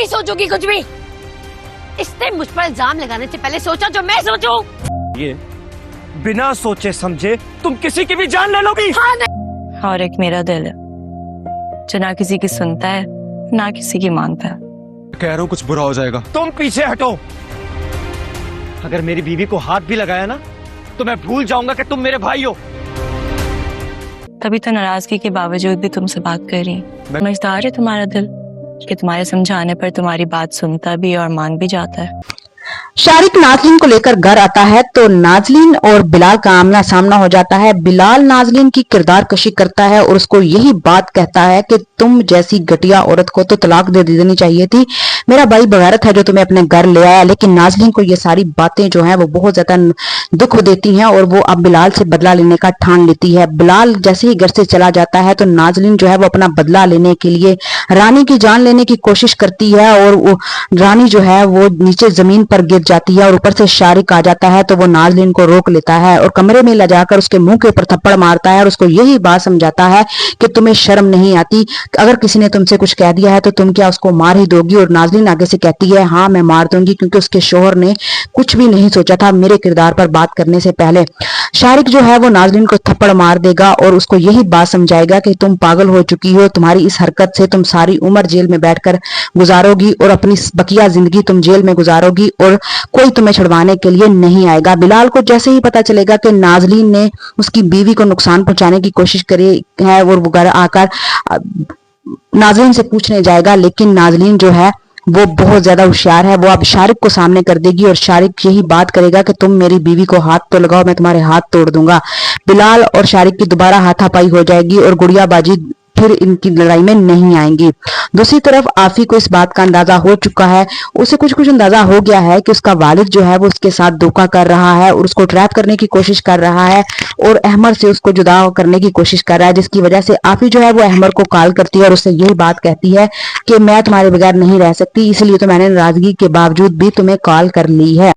नहीं सोचूंगी कुछ भी। इसने मुझ पर इल्जाम लगाने से पहले सोचा जो मैं सोचूं। ये बिना सोचे समझे तुम किसी की भी जान ले लोगी। हाँ नहीं। और एक मेरा दिल है जो ना किसी की सुनता है ना किसी की मानता है। कह रहा हूँ कुछ बुरा हो जाएगा। तुम पीछे हटो। अगर मेरी बीवी को हाथ भी लगाया ना तो मैं भूल जाऊंगा कि तुम मेरे भाई हो। तभी तो नाराजगी के बावजूद भी तुमसे बात कर रही हूँ। समझदार है तुम्हारा दिल कि तुम्हारे समझाने पर तुम्हारी बात सुनता भी और मान भी जाता है। शारिक नाज़लीन को लेकर घर आता है तो नाज़लीन और बिलाल का आमना सामना हो जाता है। बिलाल नाज़लीन की किरदार कशी करता है और उसको यही बात कहता है कि तुम जैसी घटिया औरत को तो तलाक दे देनी चाहिए थी, मेरा भाई बगैरत है जो तुम्हें अपने घर ले आया। लेकिन नाज़लीन को ये सारी बातें जो हैं वो बहुत ज्यादा दुख देती हैं और वो अब बिलाल से बदला लेने का ठान लेती है। बिलाल जैसे ही घर से चला जाता है तो नाज़लीन जो है वो अपना बदला लेने के लिए रानी की जान लेने की कोशिश करती है और वो रानी जो है वो नीचे जमीन पर गिर जाती है और ऊपर से शारिक आ जाता है तो वो नाज़लीन को रोक लेता है और कमरे में ले जाकर उसके मुंह के ऊपर थप्पड़ मारता है और उसको यही बात समझाता है कि तुम्हें शर्म नहीं आती, अगर किसी ने तुमसे कुछ कह दिया है तो तुम क्या उसको मार ही दोगी। और नाज़लीन आगे से कहती है हाँ मैं मार दूंगी, क्योंकि उसके शोहर ने कुछ भी नहीं सोचा था मेरे किरदार पर बात करने से पहले। शारिक जो है वो नाज़लीन को थप्पड़ मार देगा और उसको यही बात समझाएगा कि तुम पागल हो चुकी हो, तुम्हारी इस हरकत से तुम सारी उम्र जेल में बैठकर गुजारोगी और अपनी बकिया जिंदगी तुम जेल में गुजारोगी और कोई तुम्हें छुड़वाने के लिए नहीं आएगा। बिलाल को जैसे ही पता चलेगा कि नाज़लीन ने उसकी बीवी को नुकसान पहुंचाने की कोशिश करी है और वो घर आकर नाज़लीन से पूछने जाएगा, लेकिन नाज़लीन जो है वो बहुत ज्यादा होशियार है, वो अब शारिक को सामने कर देगी और शारिक यही बात करेगा कि तुम मेरी बीवी को हाथ तो लगाओ मैं तुम्हारे हाथ तोड़ दूंगा। बिलाल और शारिक की दोबारा हाथापाई हो जाएगी और गुड़ियाबाजी फिर इनकी लड़ाई में नहीं आएंगी। दूसरी तरफ आफी को इस बात का अंदाजा हो चुका है, उसे कुछ अंदाजा हो गया है कि उसका वालिद जो है वो उसके साथ धोखा कर रहा है और उसको ट्रैप करने की कोशिश कर रहा है और अहमद से उसको जुदा करने की कोशिश कर रहा है, जिसकी वजह से आफी जो है वो अहमद को कॉल करती है और उससे यही बात कहती है कि मैं तुम्हारे बगैर नहीं रह सकती, इसलिए तो मैंने नाराजगी के बावजूद भी तुम्हें कॉल कर ली है।